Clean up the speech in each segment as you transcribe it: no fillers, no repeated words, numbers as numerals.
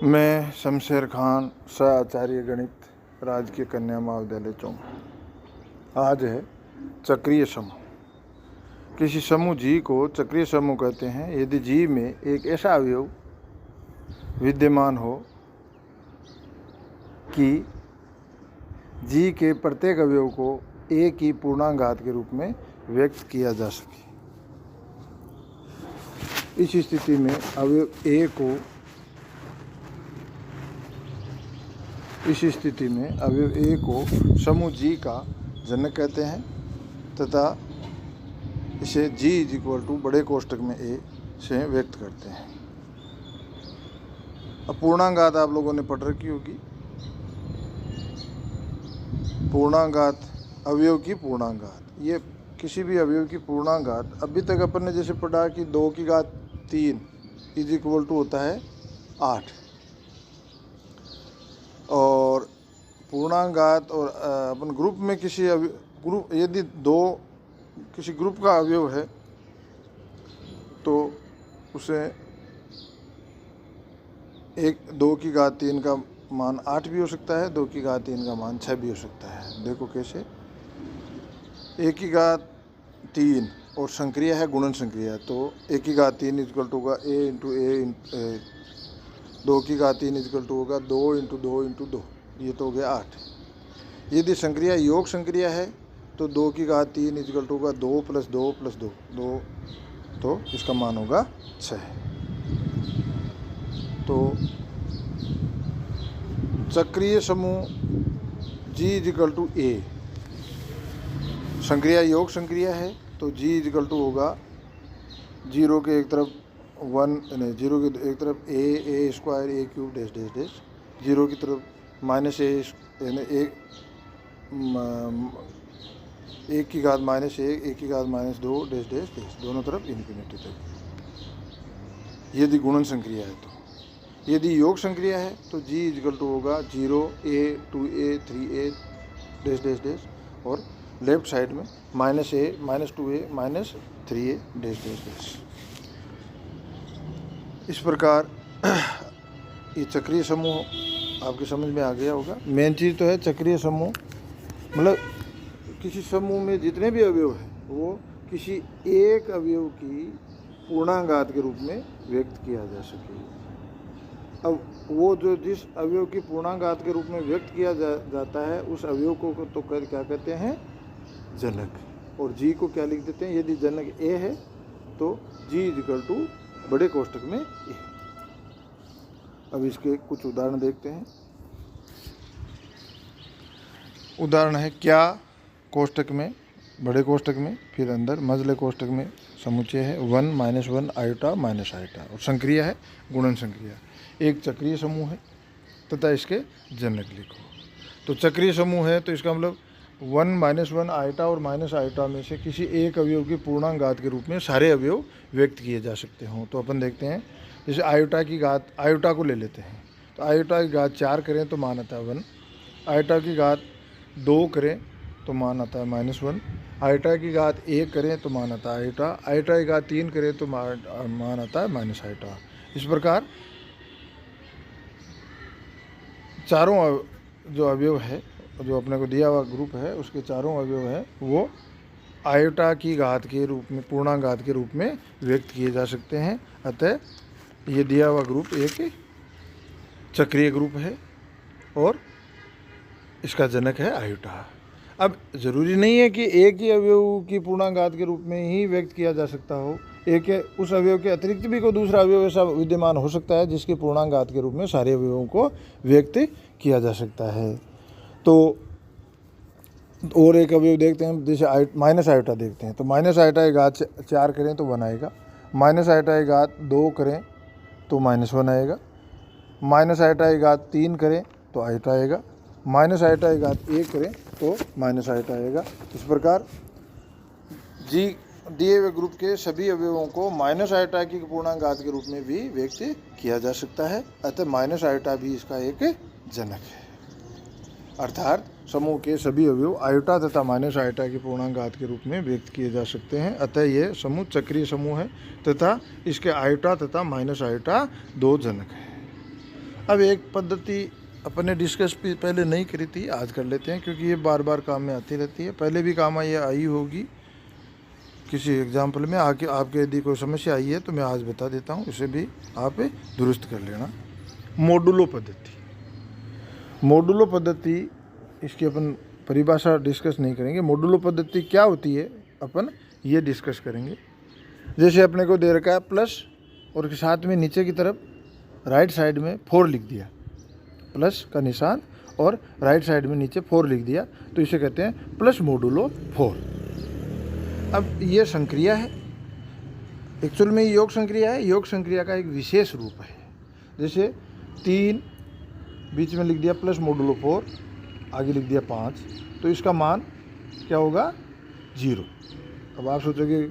मैं शमशेर खान, आचार्य गणित, राजकीय कन्या महाविद्यालय चौक। आज है चक्रीय समूह। किसी समूह जी को चक्रीय समूह कहते हैं यदि जी में एक ऐसा अवयव विद्यमान हो कि जी के प्रत्येक अवयव को ए की पूर्णांक के रूप में व्यक्त किया जा सके। इस स्थिति में अवयव ए को समूह जी का जनक कहते हैं तथा इसे जी इज इक्वल टू बड़े कोष्ठक में ए से व्यक्त करते हैं। अब पूर्णांगात आप लोगों ने पढ़ रखी होगी। पूर्णांगात अवयव की पूर्णांगात, ये किसी भी अवयव की पूर्णांगात। अभी तक अपन ने जैसे पढ़ा कि 2 की घात 3 इज इक्वल टू होता है 8, और पूर्णांगात और अपन ग्रुप में किसी ग्रुप यदि किसी ग्रुप का अवयव है तो उसे 2 की घात 3 का मान 8 भी हो सकता है, 2 की घात 3 का मान 6 भी हो सकता है। देखो कैसे, 1 की घात 3 और संक्रिया है गुणन संक्रिया, तो 1 की घात 3 इक्वल टू होगा a इंटू ए, 2 की घात 3 इक्वल टू होगा 2 इंटू 2 इंटू 2, ये तो हो गया 8। यदि संक्रिया योग संक्रिया है तो 2 की घात 3 इक्वल टू होगा 2 प्लस 2 प्लस 2, तो इसका मान होगा 6। तो चक्रीय समूह जी इक्वल टू ए, संक्रिया योग संक्रिया है तो जी इक्वल टू होगा 0 के एक तरफ 0 के एक तरफ ए स्क्वायर ए क्यूब डैश डैश डैश, 0 की तरफ माइनस एक की घात माइनस 1 की घात माइनस 2 डैश डैश डैश, दोनों तरफ इन्फिनिटी तक। यदि गुणन संक्रिया है तो। यदि योग संक्रिया है तो जी इक्वल टू होगा 0 a 2a 3a dash dash dash, और लेफ्ट साइड में minus a minus 2a minus 3a dash dash dash. इस प्रकार ये चक्रीय समूह आपकी समझ में आ गया होगा। मेन चीज़ तो है चक्रीय समूह, मतलब किसी समूह में जितने भी अवयव हैं वो किसी एक अवयव की पूर्णांगात के रूप में व्यक्त किया जा सके। अब वो जो जिस अवयव की पूर्णांगात के रूप में व्यक्त किया जाता है उस अवयव को तो क्या कहते हैं, जनक। और जी को क्या लिख देते हैं, यदि जनक ए है तो जी इक्वल टू बड़े कोष्ठक में ए। अब इसके कुछ उदाहरण देखते हैं। उदाहरण है क्या कोष्ठक में, बड़े कोष्ठक में, फिर अंदर मझले कोष्ठक में समुच्चय है 1 माइनस 1 आयोटा माइनस आयोटा, और संक्रिया है गुणन संक्रिया। एक चक्रीय समूह है तथा इसके जनक लिखो। तो चक्रीय समूह है तो इसका मतलब 1 माइनस 1 आयोटा और माइनस आयोटा में से किसी एक अवयव की पूर्णांगात के रूप में सारे अवयव व्यक्त किए जा सकते हों। तो अपन देखते हैं, जैसे आयोटा को ले लेते हैं तो आयोटा की घात 4 करें तो मान आता है 1, आयोटा की घात 2 करें तो मान आता है -1, आयोटा की घात 1 करें तो मान आता है आयोटा, आयोटा की घात 3 करें तो मान आता है माइनस आयोटा। इस प्रकार चारों जो अवयव है, जो अपने को दिया हुआ ग्रुप है उसके चारों अवयव है वो आयोटा की घात के रूप में, पूर्णांगात के रूप में व्यक्त किए जा सकते हैं। अतः ये दिया हुआ ग्रुप एक चक्रीय ग्रुप है और इसका जनक है आयोटा। अब ज़रूरी नहीं है कि एक ही अवयव की पूर्णांगात के रूप में ही व्यक्त किया जा सकता हो, उस अवयव के अतिरिक्त भी कोई दूसरा अवयव ऐसा विद्यमान हो सकता है जिसकी पूर्णांगात के रूप में सारे अवयवों को व्यक्त किया जा सकता है। तो और एक अवयव देखते हैं, जैसे माइनस आयोटा देखते हैं। तो माइनस आयोटा की घात 4 करें तो 1 आएगा, माइनस आयोटा की घात 2 करें तो -1 आएगा, माइनस आयोटा की घात 3 करें तो आयोटा आएगा, माइनस आयोटा की घात 1 करें तो माइनस आयोटा आएगा। इस प्रकार जी दिए हुए ग्रुप के सभी अवयवों को माइनस आयोटा की पूर्णांगात के रूप में भी व्यक्त किया जा सकता है। अतः माइनस आयोटा भी इसका एक जनक है। अर्थात समूह के सभी अवयव आयोटा तथा माइनस आयोटा की पूर्णांगात के रूप में व्यक्त किए जा सकते हैं। अतः यह समूह चक्रीय समूह है तथा इसके आयोटा तथा माइनस आयोटा 2 जनक हैं। अब एक पद्धति अपन ने डिस्कस भी पहले नहीं करी थी, आज कर लेते हैं, क्योंकि ये बार बार काम में आती रहती है। पहले भी काम आई होगी किसी एग्जाम्पल में आके, आपके यदि कोई समस्या आई है तो मैं आज बता देता हूँ, इसे भी आप दुरुस्त कर लेना। मॉडुलो पद्धति, मॉडुलो पद्धति इसकी अपन परिभाषा डिस्कस नहीं करेंगे। मॉडुलो पद्धति क्या होती है अपन ये डिस्कस करेंगे। जैसे अपने को दे रखा है प्लस और के साथ में नीचे की तरफ राइट साइड में 4 लिख दिया, प्लस का निशान और राइट साइड में नीचे 4 लिख दिया, तो इसे कहते हैं प्लस मॉडुलो 4। अब ये संक्रिया है, एक्चुअल में योग संक्रिया है, योग संक्रिया का एक विशेष रूप है। जैसे 3 बीच में लिख दिया प्लस मॉडुलो 4, आगे लिख दिया 5, तो इसका मान क्या होगा 0। अब आप सोचोगे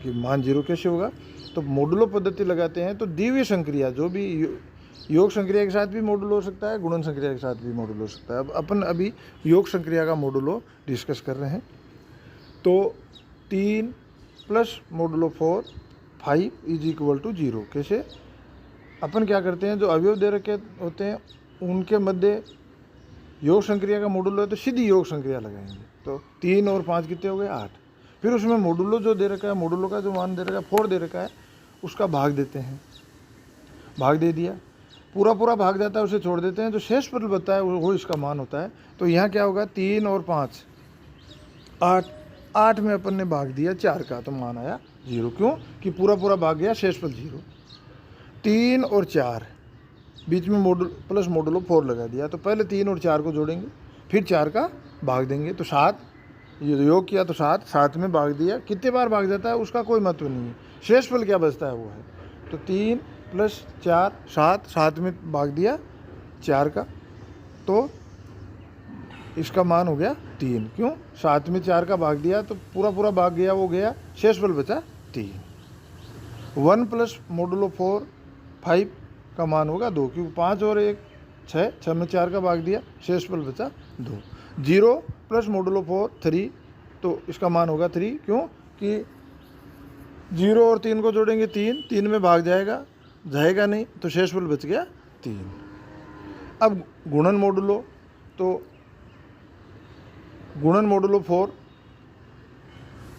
कि मान 0 कैसे होगा, तो मॉडुलो पद्धति लगाते हैं तो द्वितीय संक्रिया, जो भी योग संक्रिया के साथ भी मॉडुलो हो सकता है, गुणन संक्रिया के साथ भी मॉडुलो हो सकता है। अब अपन अभी योग संक्रिया का मॉडुलो डिस्कस कर रहे हैं। तो 3 plus modulo 4 5 is equal to 0। कैसे? अपन क्या करते हैं, जो अवयव दे रखे होते हैं उनके मध्य योग संक्रिया का मॉडुलो है तो सीधी योग संक्रिया लगाएंगे। तो 3 और 5 कितने हो गए 8। फिर उसमें मॉडुलो जो दे रखा है, मॉडुलो का जो मान दे रखा है 4 दे रखा है, उसका भाग देते हैं। भाग दे दिया, पूरा भाग जाता है, उसे छोड़ देते हैं, जो शेष पद बचता है वो इसका मान होता है। तो यहाँ क्या होगा 3 और 5 8 में अपन ने भाग दिया 4 का, तो मान आया 0। क्यों कि पूरा भाग गया, शेष पद 0। 3 और 4 बीच में प्लस मॉडुलो 4 लगा दिया, तो पहले 3 और 4 को जोड़ेंगे, फिर 4 का भाग देंगे, तो 7। ये योग किया तो 7 में भाग दिया, कितने बार भाग जाता है उसका कोई महत्व नहीं है, शेष फल क्या बचता है वो है। तो 3 प्लस 4 7 में भाग दिया 4 का, तो इसका मान हो गया 3। क्यों? 7 में 4 का भाग दिया तो पूरा भाग गया, वो गया, शेष फल बचा 3। 1 प्लस मॉडुलो 4 5 का मान होगा 2, क्योंकि 5 और 1 6 में 4 का भाग दिया, शेष फल बचा 2। 0 प्लस मॉडुलो 4 3, तो इसका मान होगा 3। क्यों कि 0 और 3 को जोड़ेंगे 3 में भाग जाएगा नहीं, तो शेष फल बच गया 3। अब गुणन मॉडुलो, तो गुणन मॉडुलो 4,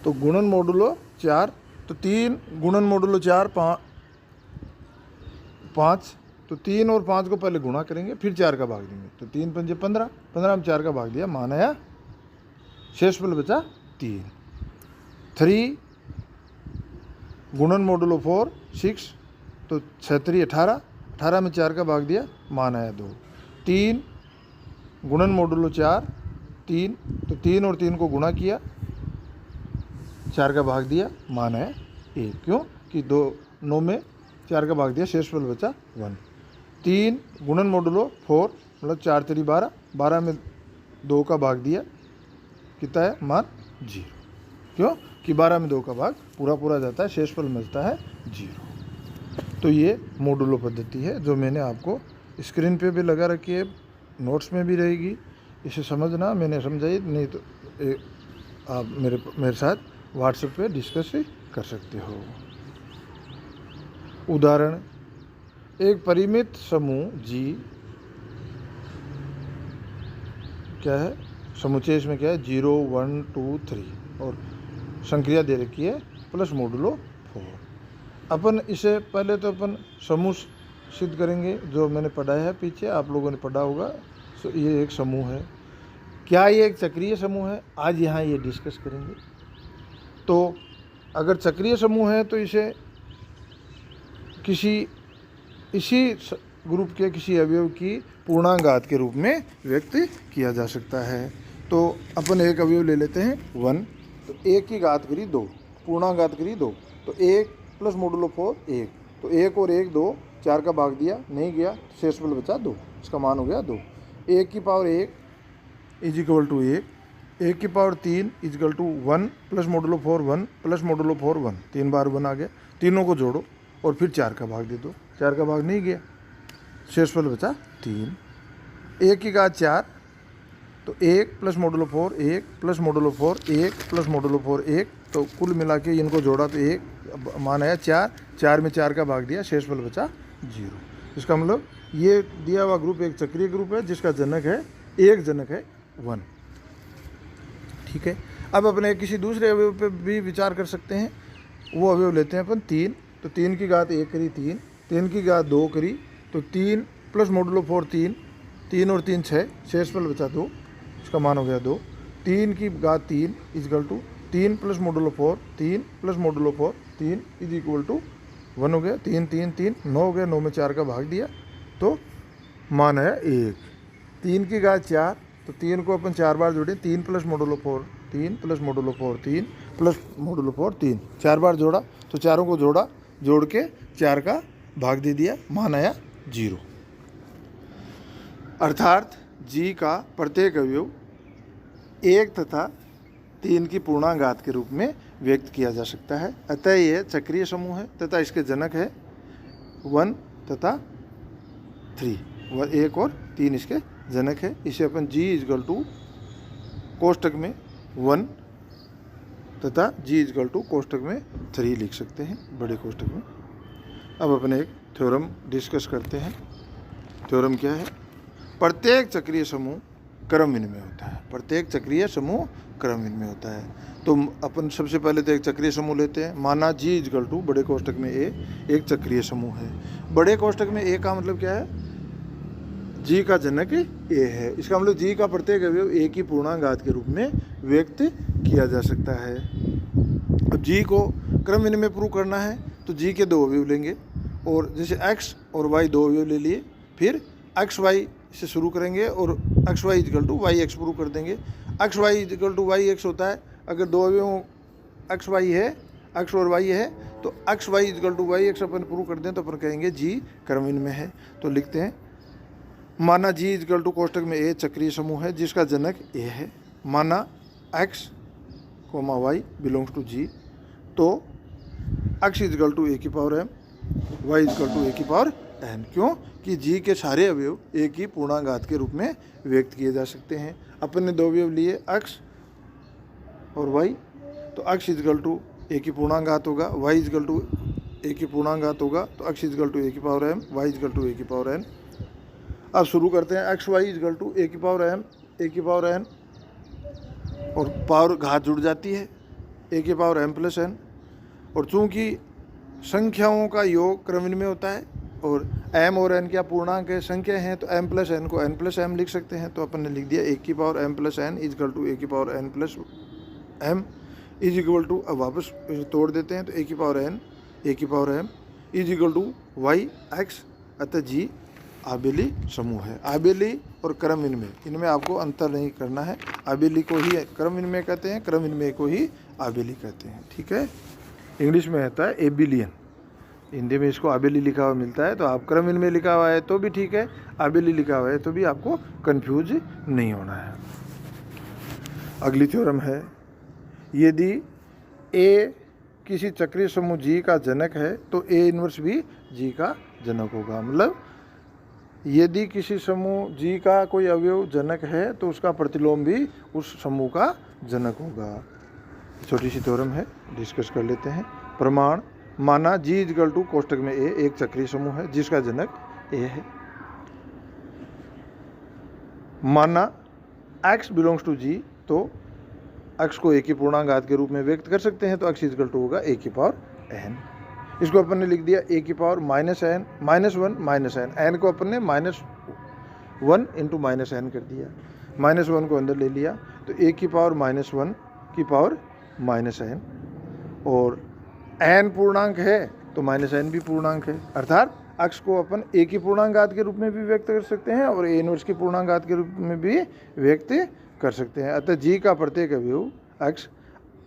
तो गुणन मॉडुलो 4, तो 3 गुणन मॉडुलो 4 5, तो 3 और 5 को पहले गुणा करेंगे, फिर 4 का भाग देंगे, तो 3 पंजे 15 में 4 का भाग दिया, मान आया, शेष फल बचा 3। 3 गुणन मॉडुलो 4 6, तो 6 3 18 में 4 का भाग दिया, मान आया 2। 3 गुणन मॉडुलो 4 3, तो 3 और 3 को गुणा किया, 4 का भाग दिया, मान आया 1। क्यों कि 9 में 4 का भाग दिया, शेष फल बचा 1। 3 गुणन मॉडुलो 4 मतलब 4 3 12 में 2 का भाग दिया, कितना है मान 0। क्यों कि 12 में 2 का भाग पूरा जाता है, शेष फल मिलता है 0। तो ये मॉडुलो पद्धति है जो मैंने आपको स्क्रीन पे भी लगा रखी है, नोट्स में भी रहेगी, इसे समझना। मैंने समझाई नहीं तो आप मेरे साथ व्हाट्सएप पे डिस्कस कर सकते हो। उदाहरण, एक परिमित समूह जी क्या है, समुच्चय इसमें क्या है 0 1 2 3 और संक्रिया दे रखी है प्लस मॉडुलो 4। अपन इसे पहले तो अपन समूह सिद्ध करेंगे, जो मैंने पढ़ाया है पीछे, आप लोगों ने पढ़ा होगा। तो ये एक समूह है। क्या ये एक चक्रीय समूह है? आज यहाँ ये डिस्कस करेंगे। तो अगर चक्रीय समूह है तो इसे इसी ग्रुप के किसी अवयव की पूर्णांक के रूप में व्यक्त किया जा सकता है। तो अपन एक अवयव ले लेते हैं 1, तो 1 की घात करी 2, पूर्णांक करी 2, तो 1 प्लस मॉडुलो 4 1, तो 1 और 1 2, 4 का भाग दिया नहीं गया, शेष फल बचा 2, इसका मान हो गया 2। 1 की पावर 1 इज इक्वल टू 1, 1 की power 3 is equal to 1 plus modulo 4 1 plus modulo 4 1, 3 बार 1 आ गया, तीनों को जोड़ो और फिर 4 का भाग दे दो, 4 का भाग नहीं गया, शेष फल बचा 3। 1 की घात 4, तो 1 plus modulo 4 1 plus modulo 4 1 plus modulo 4 1, तो कुल मिला के इनको जोड़ा तो 1 मान आया 4 में 4 का भाग दिया, शेष फल बचा 0। इसका मतलब ये दिया हुआ ग्रुप एक चक्रीय ग्रुप है जिसका जनक है, एक जनक है 1। ठीक है, अब अपने किसी दूसरे अवयव पे भी विचार कर सकते हैं। वो अवयव लेते हैं अपन 3, तो 3 की घात 1 करी 3, 3 की घात 2 करी, तो 3 प्लस मॉडुलो 4 3, 3 और 3 6, शेष पर बचा 2, इसका मान हो गया 2। 3 की घात 3 is equal to 3 plus modulo 4, 3 plus modulo 4, 3 is equal to 1 हो गया। 3 3 3 9 हो गया, 9 में 4 का भाग दिया तो मान है 1। 3 की घात 4, तो 3 को अपन 4 बार जोड़ें, 3 plus modulo 4, 3 plus modulo 4, 3 plus modulo 4, 3, 4 बार जोड़ा, तो चारों को जोड़ा, जोड़ के 4 का भाग दे दिया, मान आया 0। अर्थात जी का प्रत्येक अवयव 1 तथा 3 की पूर्णांक के रूप में व्यक्त किया जा सकता है। अतः यह चक्रीय समूह है तथा इसके जनक है 1 तथा 3, 1 और 3 इसके जनक है। इसे अपन जी इजकल टू कोष्टक में 1 तथा जी इजकल टू कोष्टक में 3 लिख सकते हैं, बड़े कोष्टक में। अब अपन एक थ्योरम डिस्कस करते हैं। थ्योरम क्या है? प्रत्येक चक्रीय समूह क्रम विनिमय होता है। प्रत्येक चक्रीय समूह क्रम विनिमय होता है। तो अपन सबसे पहले तो एक चक्रीय समूह लेते हैं। माना जी इजकल टू बड़े कोष्टक में ए एक चक्रीय समूह है। बड़े कोष्टक में ए का मतलब क्या है? जी का जनक ए है। इसका मतलब जी का प्रत्येक अवयव ए की पूर्णांक के रूप में व्यक्त किया जा सकता है। अब जी को क्रम विनिमय प्रूव करना है तो जी के 2 अवयव लेंगे, और जैसे x और y 2 अवयव ले लिए, फिर एक्स वाई से शुरू करेंगे और X Y is equal to Y X prove कर देंगे। X Y is equal to Y X होता है अगर 2 अवयव एक्स वाई है, एक्स और वाई है, तो X Y is equal to Y X अपन प्रूव कर दें तो अपन कहेंगे जी क्रम विनिमय है। तो लिखते हैं, माना जी इजकल टू कोष्टक में ए चक्रीय समूह है जिसका जनक ए है। माना x comma y belongs to G, तो एक्स इजकल टू ए की power m, y is equal to a की पावर एन। क्यों? कि जी के सारे अवयव ए की पूर्णांक के रूप में व्यक्त किए जा सकते हैं। अपन ने 2 अवयव लिए एक्स और वाई, तो एक्स इजकल टू ए की पूर्णांक होगा, वाई इजकल टू ए की पूर्णांक होगा, तो एक्स इजकल टू ए की power m, y is equal to a की पावर एन। अब शुरू करते हैं। X Y is equal to a की पावर एम, ए की पावर एन, और पावर घात जुड़ जाती है, ए की पावर एम प्लस एन। और चूंकि संख्याओं का योग क्रम विनिमय होता है और m और n क्या पूर्णांक है, संख्या हैं, तो m प्लस n को n प्लस m लिख सकते हैं। तो अपन ने लिख दिया 1 की power m plus n is equal to 1 की power n plus m is equal to, अब वापस तोड़ देते हैं तो 1 की पावर n 1 की power m is equal to Y X. अतः जी आबेली समूह है। आबेली और क्रम विनिमय, इनमें आपको अंतर नहीं करना है। आबेली को ही क्रम विनिमय कहते हैं, क्रम विनिमय को ही आबेली कहते हैं। ठीक है, इंग्लिश में रहता है एबिलियन, हिंदी में इसको आबेली लिखा हुआ मिलता है। तो आप क्रम विनिमय लिखा हुआ है तो भी ठीक है, आबेली लिखा हुआ है तो भी आपको कंफ्यूज नहीं होना है। अगली थ्योरम है, यदि ए किसी चक्रीय समूह जी का जनक है तो ए इनवर्स भी जी का जनक होगा। मतलब यदि किसी समूह जी का कोई अवयव जनक है तो उसका प्रतिलोम भी उस समूह का जनक होगा। छोटी सी थ्योरम है, डिस्कस कर लेते हैं। प्रमाण, माना जी इजकल टू कोष्टक में ए एक चक्रीय समूह है जिसका जनक ए है। माना x बिलोंग्स टू जी, तो x को ए की पूर्णांक के रूप में व्यक्त कर सकते हैं, तो x इजकल टू होगा ए की पावर n। इसको अपन ने लिख दिया ए की power minus n minus 1 minus n, n को अपन ने -1 इंटू माइनस एन कर दिया, -1 को अंदर ले लिया, तो ए की पावर -1 की पावर माइनस एन, और एन पूर्णांक है तो माइनस एन भी पूर्णांक है। अर्थात एक्स को अपन ए की पूर्णांक के रूप में भी व्यक्त कर सकते हैं और ए इनवर्स की पूर्णांक के रूप में भी व्यक्त कर सकते हैं। अतः जी का प्रत्येक अवयव एक्स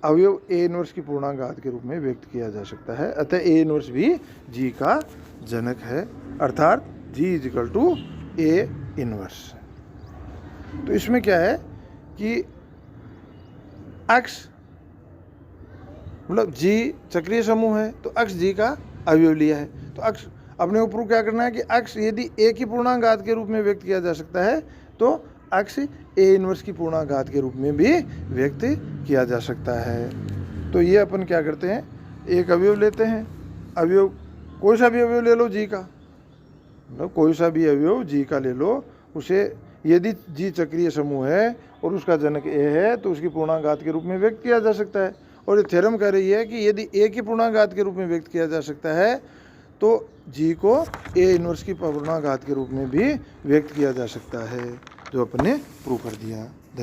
अवयव ए इनवर्स की पूर्णांक के रूप में व्यक्त किया जा सकता है। अतः ए इनवर्स भी जी का जनक है। अर्थात g is equal to a inverse. तो इसमें क्या है कि एक्स मतलब जी चक्रीय समूह है तो एक्स जी का अवयव लिया है, तो एक्स अपने ऊपर क्या करना है कि एक्स यदि ए की पूर्णांक के रूप में व्यक्त किया जा सकता है तो एक्स ए इनवर्स की पूर्णांक के रूप में भी व्यक्त किया जा सकता है। तो ये अपन क्या करते हैं, एक अवयव लेते हैं, अवयव कोई सा भी अवयव ले लो जी का, मतलब कोई सा भी अवयव जी का ले लो, उसे यदि जी चक्रीय समूह है और उसका जनक ए है तो उसकी पूर्णांक के रूप में व्यक्त किया जा सकता है। और ये थ्योरम कह रही है कि यदि ए की पूर्णांक के रूप में व्यक्त किया जा सकता है तो जी को ए इनवर्स की पूर्णांक के रूप में भी व्यक्त किया जा सकता है, जो अपने प्रूव कर दिया। धन्यवाद।